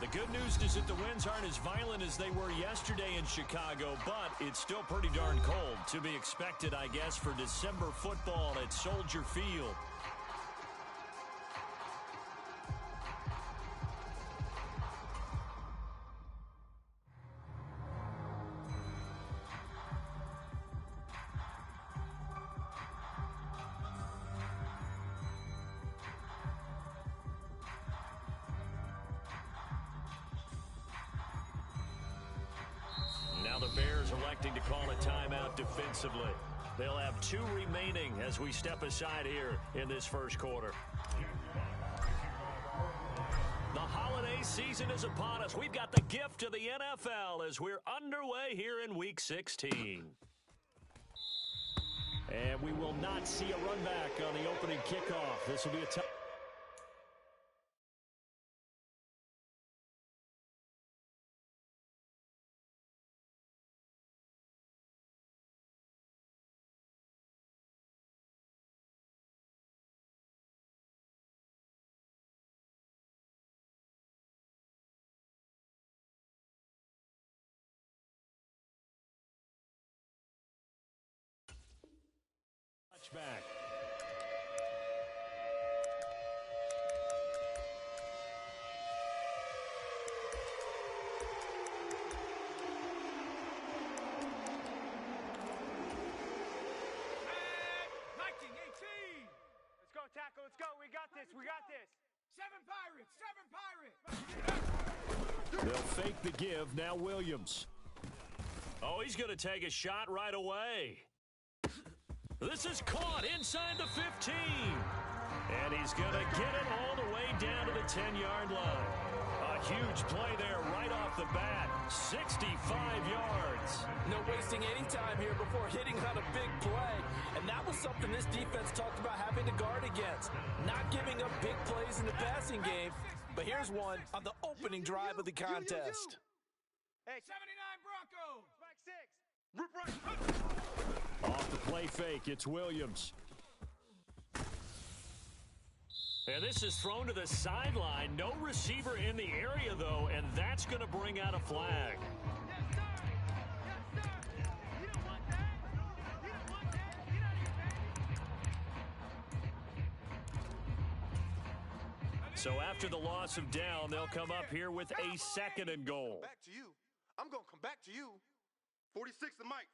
The good news is that the winds aren't as violent as they were yesterday in Chicago, but it's still pretty darn cold. To be expected, I guess, for December football at Soldier Field. Now the Bears electing to call a timeout defensively. They'll have 2 remaining as we step aside here in this first quarter. The holiday season is upon us. We've got the gift of the NFL as we're underway here in Week 16. And we will not see a run back on the opening kickoff. This will be a tough. Back. Let's go, tackle. Let's go. We got this. We got this. 7 Pirates. 7 Pirates. They'll fake the give. Now Williams. Oh, he's going to take a shot right away. This is caught inside the 15. And he's going to get it all the way down to the 10-yard line. A huge play there right off the bat. 65 yards. No wasting any time here before hitting on a big play. And that was something this defense talked about having to guard against. Not giving up big plays in the passing game. But here's one on the opening drive of the contest. Hey, 79 Broncos. Back 6. Off the play fake, it's Williams. And this is thrown to the sideline. No receiver in the area, though, and that's going to bring out a flag. So after the loss of down, they'll come up here with a 2nd and goal. Back to you. I'm going to come back to you. 46 to Mike.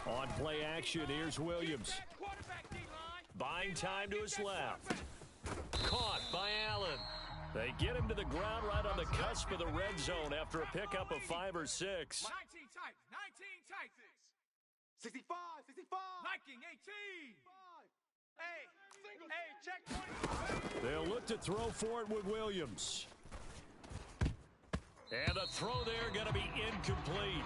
On play action, here's Williams. Buying time to his left. Caught by Allen. They get him to the ground right on the cusp of the red zone after a pickup of 5 or 6. 19 tight. 19 tight. 65. 65. Viking 18. Hey, check 20. They'll look to throw for it with Williams. And the throw there going to be incomplete.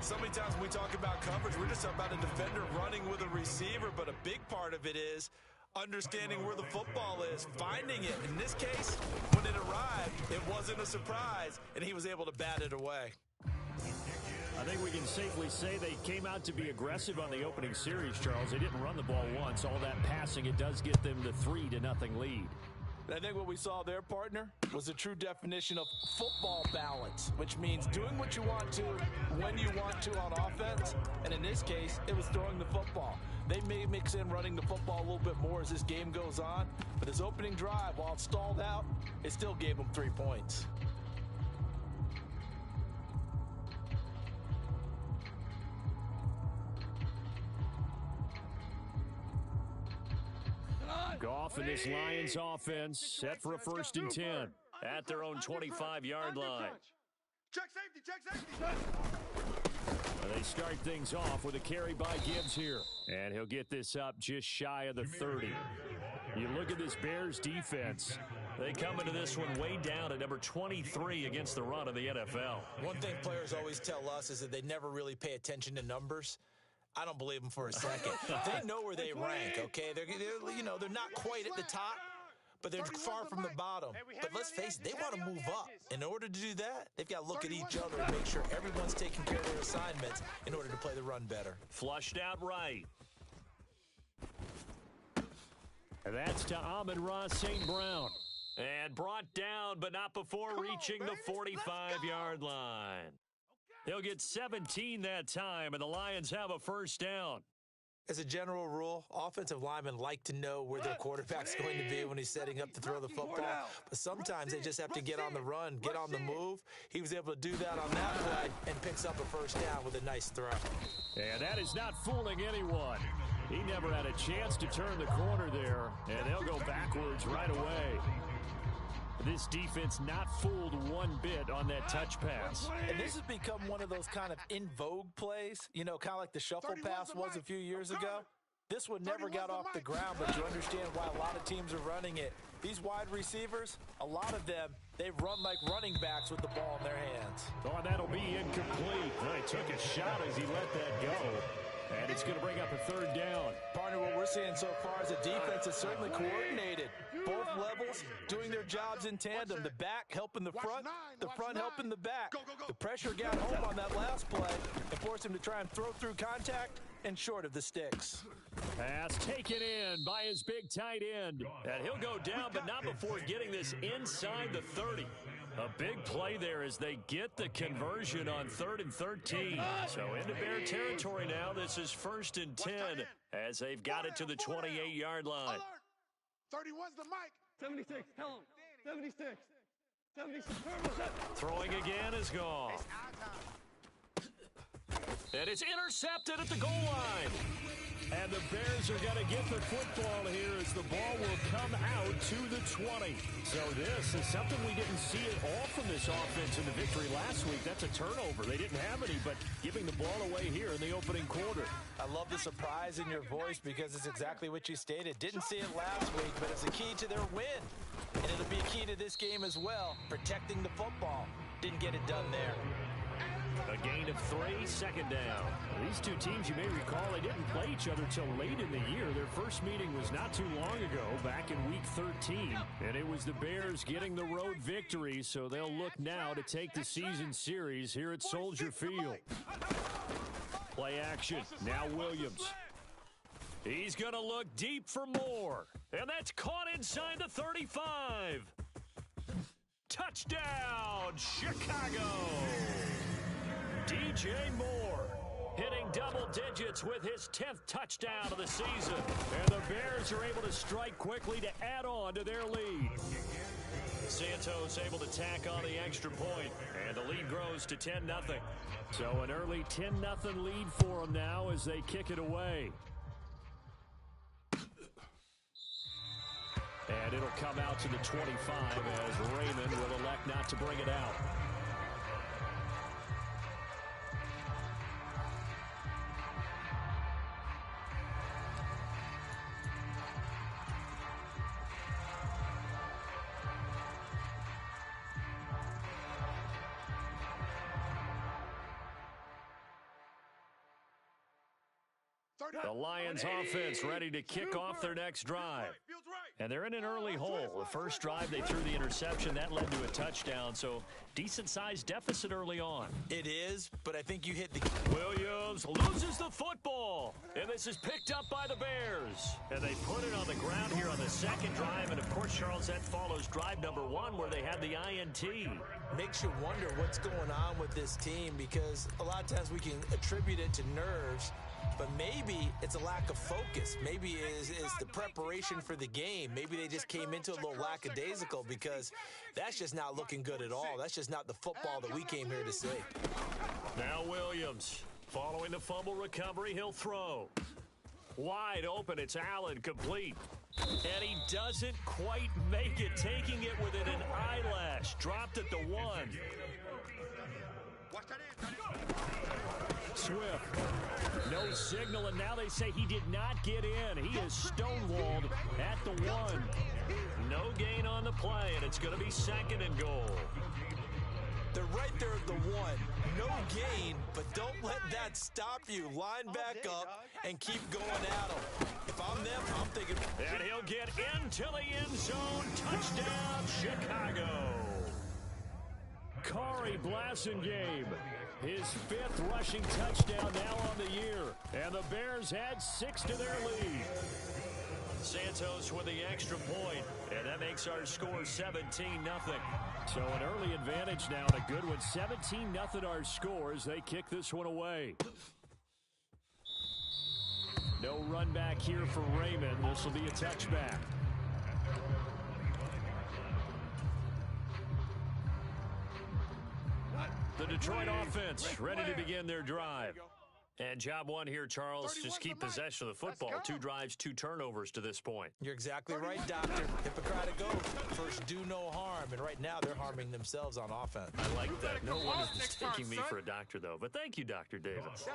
So many times when we talk about coverage, we're just talking about a defender running with a receiver, but a big part of it is understanding where the football is, finding it. In this case, when it arrived, it wasn't a surprise, and he was able to bat it away. I think we can safely say they came out to be aggressive on the opening series, Charles. They didn't run the ball once. All that passing, it does get them the 3-0 lead. I think what we saw there, partner, was a true definition of football balance, which means doing what you want to, when you want to on offense. And in this case, it was throwing the football. They may mix in running the football a little bit more as this game goes on, but his opening drive, while it stalled out, it still gave him 3 points. Goff and this Lions offense set for a 1st and 10 at their own 25-yard line. Check safety. They start things off with a carry by Gibbs here. And he'll get this up just shy of the 30. You look at this Bears defense. They come into this one way down at number 23 against the run of the NFL. One thing players always tell us is that they never really pay attention to numbers. I don't believe them for a second. They know where they rank, okay? They're not quite at the top, but they're far from the bottom. But let's face it, they want to move up. In order to do that, they've got to look at each other and make sure everyone's taking care of their assignments in order to play the run better. Flushed out right. And that's to Amon-Ra St. Brown. And brought down down, but not before reaching the 45-yard line. He'll get 17 that time, and the Lions have a first down. As a general rule, offensive linemen like to know where their quarterback's going to be when he's setting up to throw the football. But sometimes they just have to get on the run, get on the move. He was able to do that on that play and picks up a first down with a nice throw. And that is not fooling anyone. He never had a chance to turn the corner there, and they'll go backwards right away. This defense not fooled one bit on that touch pass. And this has become one of those kind of in vogue plays, you know, kind of like the shuffle pass was a few years ago. This one never got off the ground, but you understand why a lot of teams are running it. These wide receivers, a lot of them, they run like running backs with the ball in their hands. Oh, that'll be incomplete. He took a shot as he let that go. And it's going to bring up a third down. Partner, what we're seeing so far is the defense is certainly coordinated. Both levels doing their jobs in tandem. The back helping the front helping the back. The pressure got home on that last play and forced him to try and throw through contact and short of the sticks. Pass taken in by his big tight end. And he'll go down, but not before getting this inside the 30. A big play there as they get the conversion on 3rd and 13. So into Bear territory now. This is 1st and 10 as they've got it to the 28-yard line. 31's the mic. 76, tell him. 76. 76. Throwing again is gone. And it's intercepted at the goal line. And the Bears are going to get the football here as the ball will come out to the 20. So this is something we didn't see at all from this offense in the victory last week. That's a turnover. They didn't have any, but giving the ball away here in the opening quarter. I love the surprise in your voice because it's exactly what you stated. Didn't see it last week, but it's a key to their win. And it'll be a key to this game as well, protecting the football. Didn't get it done there. A gain of 3, 2nd down. These two teams, you may recall, they didn't play each other till late in the year. Their first meeting was not too long ago, back in Week 13. And it was the Bears getting the road victory, so they'll look now to take the season series here at Soldier Field. Play action. Now Williams. He's going to look deep for more. And that's caught inside the 35. Touchdown, Chicago! DJ Moore hitting double digits with his 10th touchdown of the season. And the Bears are able to strike quickly to add on to their lead. Santos able to tack on the extra point, and the lead grows to 10-0. So an early 10-0 lead for them now as they kick it away. And it'll come out to the 25 as Raymond will elect not to bring it out. The Lions offense ready to kick off their next drive. And they're in an early hole. The first drive, they threw the interception. That led to a touchdown, so decent-sized deficit early on. It is, but I think you hit the... Williams loses the football, and this is picked up by the Bears. And they put it on the ground here on the second drive, and of course, Charles, that follows drive number 1 where they had the INT. Makes you wonder what's going on with this team because a lot of times we can attribute it to nerves, but maybe it's a lack of focus. Maybe it's the preparation for the game. Maybe they just came into a little lackadaisical because that's just not looking good at all. That's just not the football that we came here to see. Now Williams, following the fumble recovery, he'll throw. Wide open, it's Allen, complete. And he doesn't quite make it, taking it within an eyelash. Dropped at the 1. Swift. No signal, and now they say he did not get in. He is stonewalled at the 1. No gain on the play, and it's going to be 2nd and goal. They're right there at the 1. No gain, but don't let that stop you. Line back up and keep going at them. If I'm them, I'm thinking... And he'll get into the end zone. Touchdown, Chicago. Kari Blasingame, his 5th rushing touchdown now on the year. And the Bears add 6 to their lead. Santos with the extra point, and that makes our score 17-0. So an early advantage now, and a good one. 17-0 our score as they kick this one away. No run back here for Raymond. This will be a touchback. The Detroit offense ready to begin their drive. And job one here, Charles, just keep possession of the football. 2 drives, 2 turnovers to this point. You're exactly right, Doctor. Hippocratic oath. First, do no harm. And right now, they're harming themselves on offense. I like that. No one is mistaking me for a doctor, though. But thank you, Dr. Davis.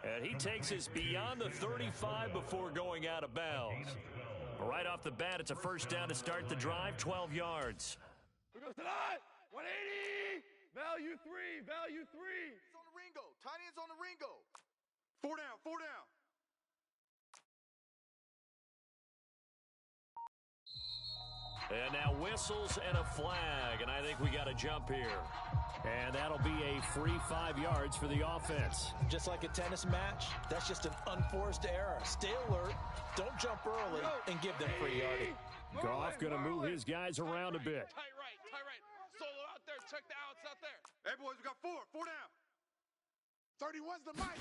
And he takes us beyond the 35 before going out of bounds. Right off the bat, it's a first down to start the drive, 12 yards. Here goes tonight. 180. Value 3. Value 3. It's on the Ringo. Tight end's on the Ringo. 4 down. 4 down. And now whistles and a flag, and I think we got a jump here. And that'll be a free 5 yards for the offense. Just like a tennis match, that's just an unforced error. Stay alert, don't jump early, and give them free yardage. Goff going to move his guys around a bit. Tight right. Tight right. Solo out there. Check the outs out there. Hey, boys, we got 4. 4 down. 31's the mic.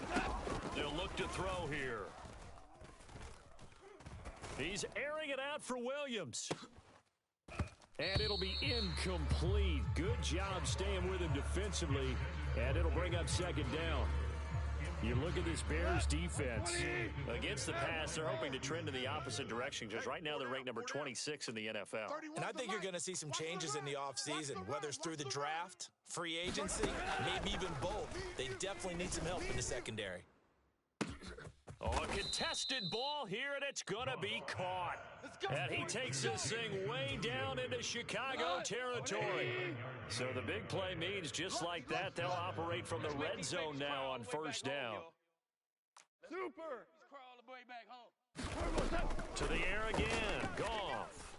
They'll look to throw here. He's airing it out for Williams. And it'll be incomplete. Good job staying with him defensively. And it'll bring up second down. You look at this Bears defense. Against the pass, they're hoping to trend in the opposite direction because right now they're ranked number 26 in the NFL. And I think you're going to see some changes in the offseason, whether it's through the draft, free agency, maybe even both. They definitely need some help in the secondary. Oh, a contested ball here, and it's going to be caught. And he takes this thing way down into Chicago territory. So the big play means just like that, they'll operate from the red zone now on first down. Super. He's crawled the way back home. To the air again. Goff.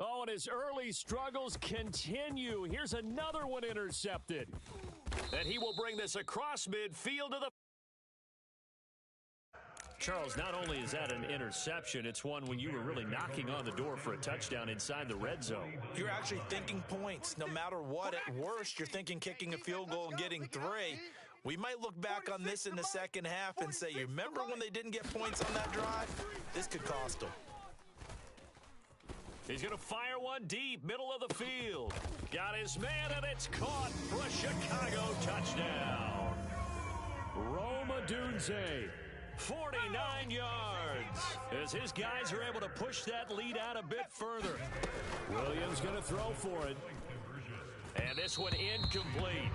Oh, and his early struggles continue. Here's another one intercepted. And he will bring this across midfield to the... Charles, not only is that an interception, it's one when you were really knocking on the door for a touchdown inside the red zone. You're actually thinking points. No matter what, at worst, you're thinking kicking a field goal and getting 3. We might look back on this in the second half and say, you remember when they didn't get points on that drive? This could cost them. He's going to fire one deep, middle of the field. Got his man, and it's caught for a Chicago touchdown. Rome Odunze, 49 yards. As his guys are able to push that lead out a bit further. Williams going to throw for it. And this one incomplete.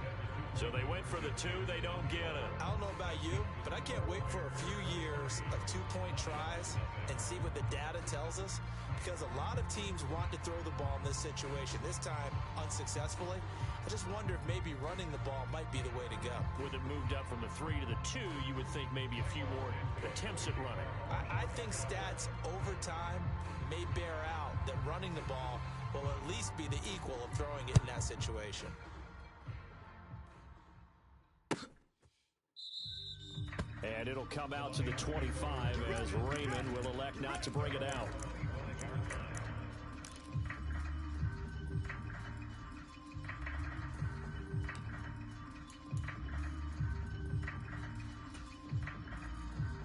So they went for the 2, they don't get it. I don't know about you, but I can't wait for a few years of 2-point tries and see what the data tells us. Because a lot of teams want to throw the ball in this situation. This time, unsuccessfully. I just wonder if maybe running the ball might be the way to go. With it moved up from the 3 to the 2, you would think maybe a few more attempts at running. I think stats over time may bear out that running the ball will at least be the equal of throwing it in that situation. And it'll come out to the 25 as Raymond will elect not to bring it out.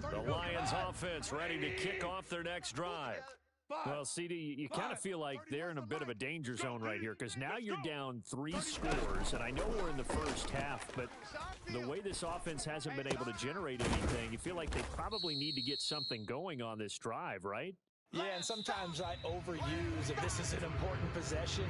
The Lions offense ready to kick off their next drive. Well, CD, you kind of feel like they're in a bit of a danger zone right here because now you're down 3 scores, and I know we're in the first half, but the way this offense hasn't been able to generate anything, you feel like they probably need to get something going on this drive, right? Yeah, and sometimes I overuse if this is an important possession,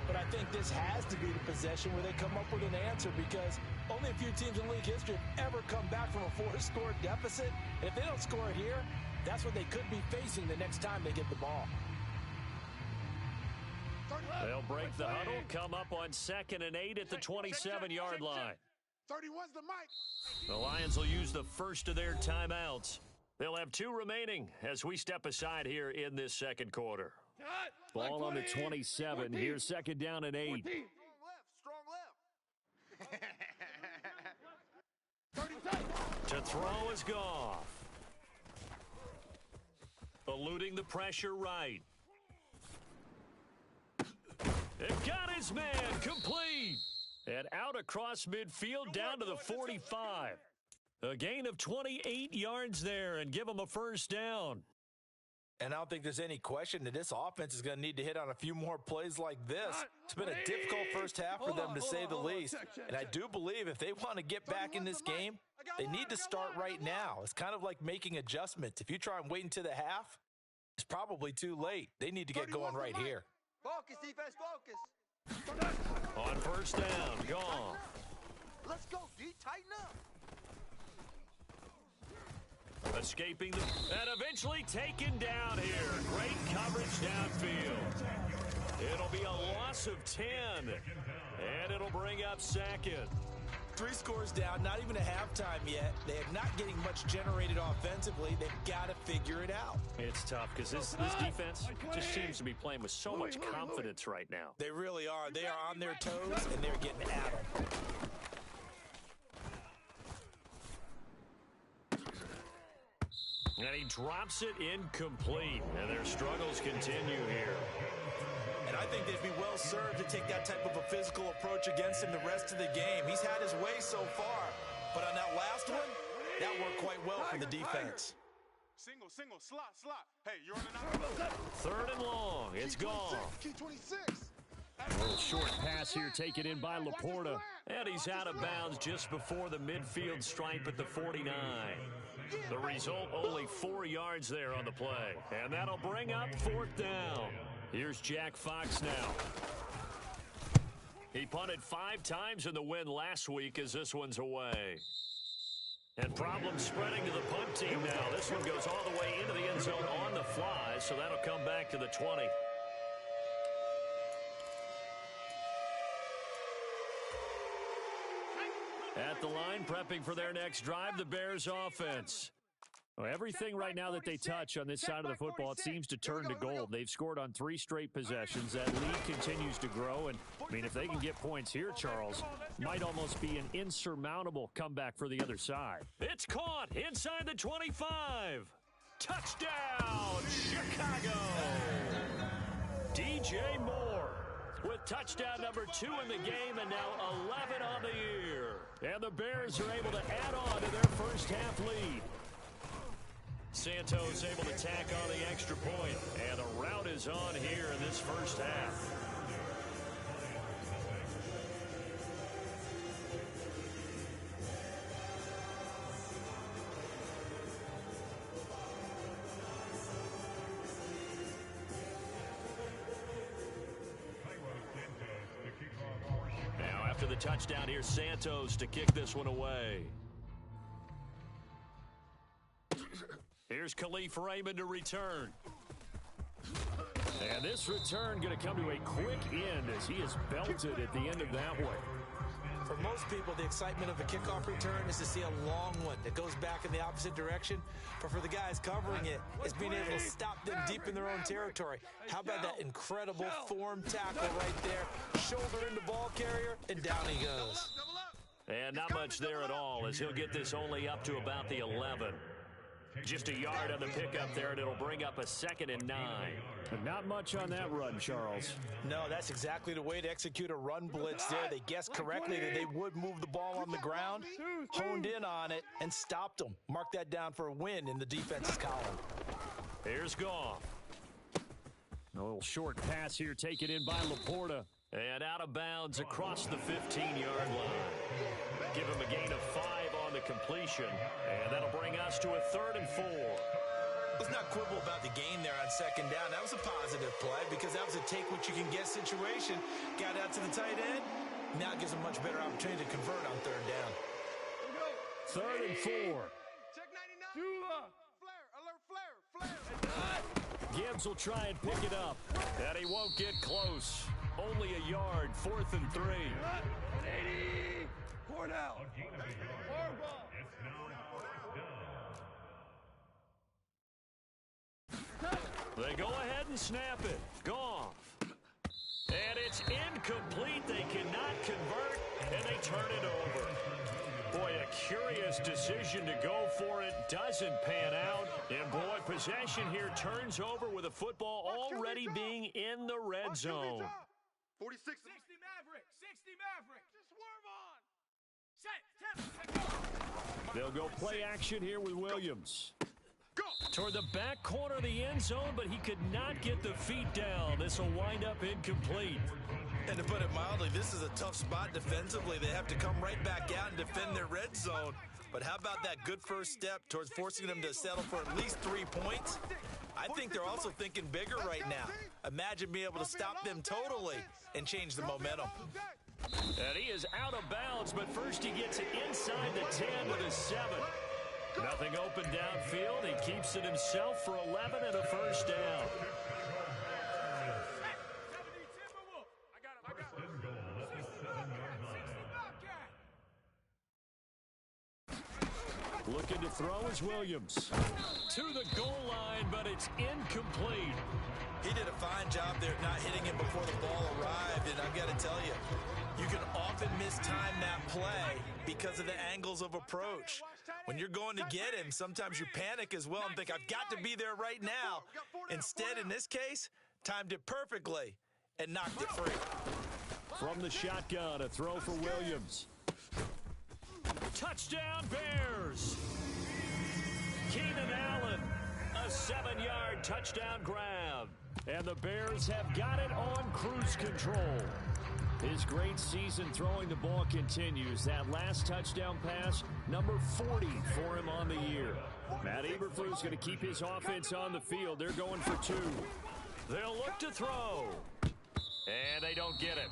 but I think this has to be the possession where they come up with an answer because only a few teams in league history have ever come back from a 4-score deficit, and if they don't score it here, that's what they could be facing the next time they get the ball. They'll break the huddle, come up on 2nd and 8 at the 27-yard line. 31's the mic. The Lions will use the first of their timeouts. They'll have 2 remaining as we step aside here in this second quarter. Ball on the 27. Here's 2nd down and 8. Strong left. To throw is Goff. Eluding the pressure right. And got his man complete. And out across midfield down to the 45. A gain of 28 yards there and give him a first down. And I don't think there's any question that this offense is going to need to hit on a few more plays like this. It's been a difficult first half for them, to say the least. And I do believe if they want to get back in this game, they need to start right now. It's kind of like making adjustments. If you try and wait until the half, it's probably too late. They need to get going right here. Focus, defense, focus. On first down, gone. Let's go, D. Tighten up. Escaping and eventually taken down here. Great coverage downfield. It'll be a loss of 10. And it'll bring up second. 3 scores down, not even a halftime yet. They're not getting much generated offensively. They've got to figure it out. It's tough because this defense just seems to be playing with so much confidence right now. They really are. They are on their toes, and they're getting at them. And he drops it incomplete. And their struggles continue here. And I think they'd be well served to take that type of a physical approach against him the rest of the game. He's had his way so far. But on that last one, that worked quite well for the defense. Single, slot. Hey, you're on the Third and long. It's gone. Key 26. A little short pass here taken in by Laporta. And he's out of bounds just before the midfield stripe at the 49. The result, only 4 yards there on the play. And that'll bring up fourth down. Here's Jack Fox now. He punted 5 times in the win last week as this one's away. And problems spreading to the punt team now. This one goes all the way into the end zone on the fly, so that'll come back to the 20. At the line, prepping for their next drive, the Bears offense. Well, everything right now that they touch on this side of the football, it seems to turn to gold. They've scored on 3 straight possessions. That lead continues to grow. And, I mean, if they can get points here, Charles, might almost be an insurmountable comeback for the other side. It's caught inside the 25. Touchdown, Chicago. DJ Moore with touchdown number 2 in the game and now 11 on the year. And the Bears are able to add on to their first half lead. Santos able to tack on the extra point, and the rout is on here in this first half. Now after the touchdown, here's Santos to kick this one away. Here's Khalif Raymond to return. And this return going to come to a quick end as he is belted at the end of that one. For most people, the excitement of a kickoff return is to see a long one that goes back in the opposite direction. But for the guys covering it, it's being able to stop them deep in their own territory. How about that incredible form tackle right there? Shoulder into ball carrier, and down he goes. And not much there at all as he'll get this only up to about the 11. Just a yard on the pickup there, and it'll bring up a 2nd and 9. But not much on that run, Charles. No, that's exactly the way to execute a run blitz there. They guessed correctly that they would move the ball on the ground, honed in on it, and stopped them. Mark that down for a win in the defense's column. Here's Goff. A little short pass here taken in by Laporta. And out of bounds across the 15-yard line. Give him a gain of 5 on the completion. And that'll bring us to a 3rd and 4. Let's not quibble about the gain there on 2nd down. That was a positive play because that was a take-what-you-can-get situation. Got out to the tight end. Now it gives them a much better opportunity to convert on 3rd down. 3rd and 4. Check 99. Flare, alert, flare. Gibbs will try and pick it up. And he won't get close. Only a yard, 4th and 3. 80. Cornell. They go ahead and snap it. Goff. And it's incomplete. They cannot convert, and they turn it over. Boy, a curious decision to go for it. Doesn't pan out. And, boy, possession here turns over with a football already being in the red zone. 46. 60 Maverick. 60 Maverick. Just swerve on. Set. They'll go play action here with Williams. Go. Toward the back corner of the end zone, but he could not get the feet down. This will wind up incomplete. And to put it mildly, this is a tough spot defensively. They have to come right back out and defend their red zone. But how about that good first step towards forcing them to settle for at least 3 points? I think they're also thinking bigger right now. Imagine being able to stop them totally and change the momentum. And he is out of bounds, but first he gets it inside the 10 to the 7. Nothing open downfield. He keeps it himself for 11 and a first down. Looking to throw is Williams. To the goal line, but it's incomplete. He did a fine job there not hitting him before the ball arrived, and I've got to tell you, you can often mistime that play because of the angles of approach. When you're going to get him, sometimes you panic as well and think, I've got to be there right now. Instead, in this case, timed it perfectly and knocked it free. From the shotgun, a throw for Williams. Touchdown, Bears! Keenan Allen, a 7-yard touchdown grab. And the Bears have got it on cruise control. His great season throwing the ball continues. That last touchdown pass, number 40 for him on the year. Matt Eberflus going to keep his offense on the field. They're going for 2. They'll look to throw. And they don't get it.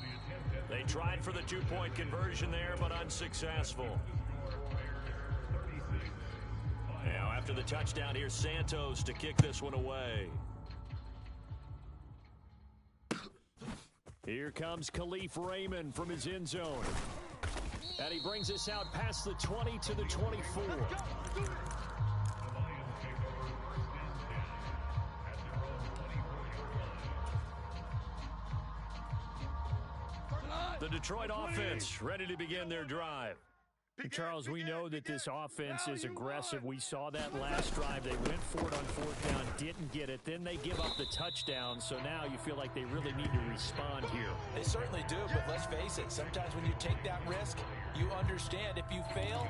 They tried for the 2-point conversion there, but unsuccessful. Now, after the touchdown, here's Santos to kick this one away. Here comes Khalif Raymond from his end zone. And he brings us out past the 20 to the 24. The Detroit offense ready to begin their drive. Charles, we know that this offense is aggressive. We saw that last drive. They went for it on 4th down, didn't get it. Then they give up the touchdown. So now you feel like they really need to respond here. They certainly do, but let's face it. Sometimes when you take that risk, you understand if you fail,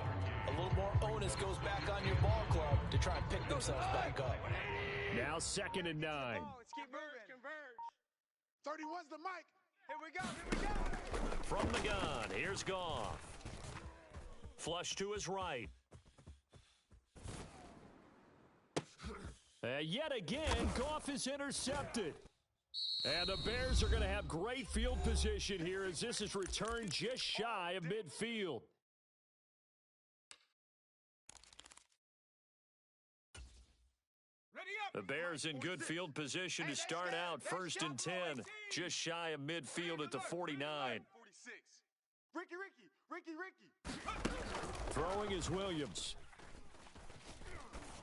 a little more onus goes back on your ball club to try and pick themselves back up. Now 2nd and 9. Let's keep moving. Converge. 31's the mic. Here we go. Here we go. From the gun, here's Goff. Flush to his right. Yet again, Goff is intercepted. And the Bears are going to have great field position here as this is returned just shy of midfield. The Bears in good field position to start out 1st and 10, just shy of midfield at the 49. 46. Ricky. Throwing is Williams.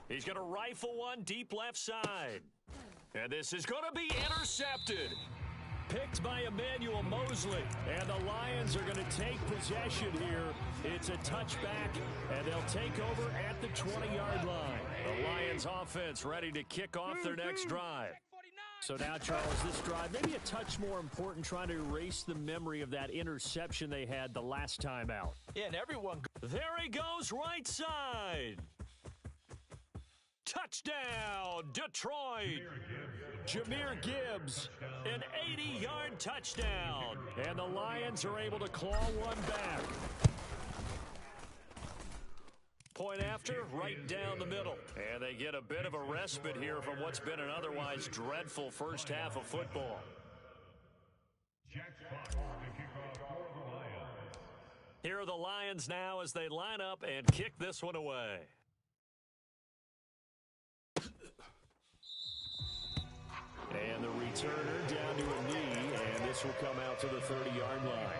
He's going to rifle one deep left side. And this is going to be intercepted. Picked by Emmanuel Mosley. And the Lions are going to take possession here. It's a touchback, and they'll take over at the 20-yard line. The Lions offense ready to kick off their next drive. So now, Charles, this drive, maybe a touch more important, trying to erase the memory of that interception they had the last time out. Yeah, and everyone... There he goes, right side. Touchdown, Detroit. Jahmyr Gibbs, an 80-yard touchdown. And the Lions are able to claw one back. Point after, right down the middle. And they get a bit of a respite here from what's been an otherwise dreadful first half of football. Here are the Lions now as they line up and kick this one away. And the returner down to a knee, and this will come out to the 30-yard line.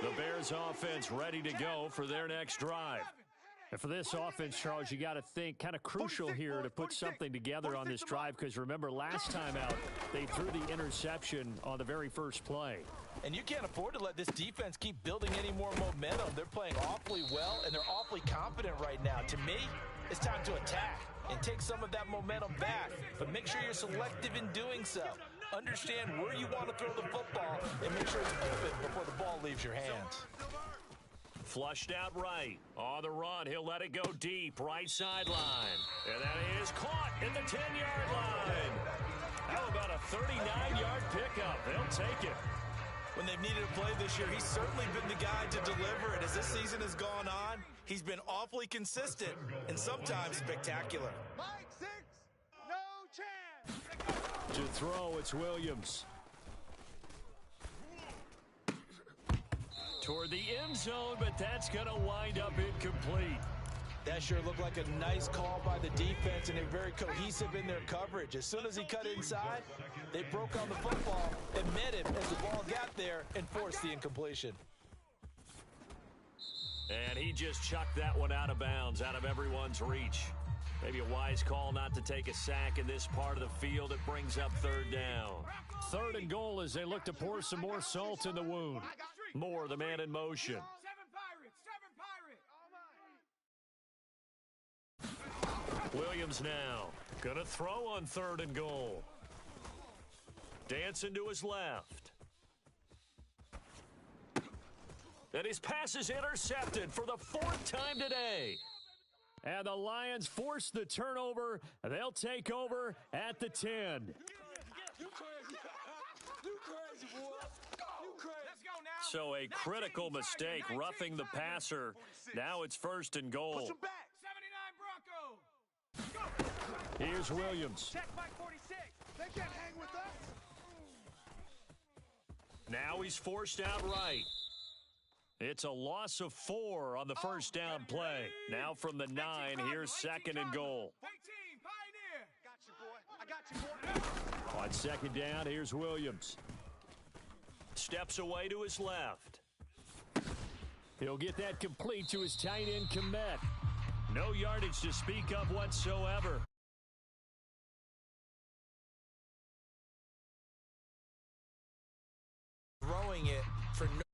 The Bears offense ready to go for their next drive. And for this offense, Charles, you got to think kind of crucial here to put something together on this drive because remember last time out they threw the interception on the very first play. And you can't afford to let this defense keep building any more momentum. They're playing awfully well, and they're awfully confident right now. To me, it's time to attack and take some of that momentum back. But make sure you're selective in doing so. Understand where you want to throw the football and make sure it's open before the ball leaves your hands. Flushed out right. On the run, he'll let it go deep. Right sideline. And that is caught at the 10-yard line. How about a 39-yard pickup? They'll take it. When they've needed a play this year, he's certainly been the guy to deliver it. As this season has gone on, he's been awfully consistent and sometimes spectacular. Mike 6, no chance. To throw, it's Williams. Toward the end zone, but that's going to wind up incomplete. That sure looked like a nice call by the defense, and they're very cohesive in their coverage. As soon as he cut inside, they broke on the football and met him as the ball got there and forced the incompletion. And he just chucked that one out of bounds, out of everyone's reach. Maybe a wise call not to take a sack in this part of the field. It brings up third down. 3rd and goal as they look to pour some more salt in the wound. More the man in motion. 7 Pirates. Williams now gonna throw on 3rd and goal. Dancing to his left. And his pass is intercepted for the 4th time today. And the Lions force the turnover. They'll take over at the 10. You crazy. You crazy, boy. You crazy. Let's go now. So a critical mistake, roughing the passer. Now it's 1st and goal. Push him back. 79 Broncos. Go. Here's Williams. Check Mike 46. They can't hang with us. Now he's forced out right. It's a loss of 4 on the first down play. Now from the 9, here's 2nd and goal. 18 Pioneer. Got you, boy. I got you, boy. On 2nd down, here's Williams. Steps away to his left. He'll get that complete to his tight end, Komet. No yardage to speak of whatsoever. Throwing it for no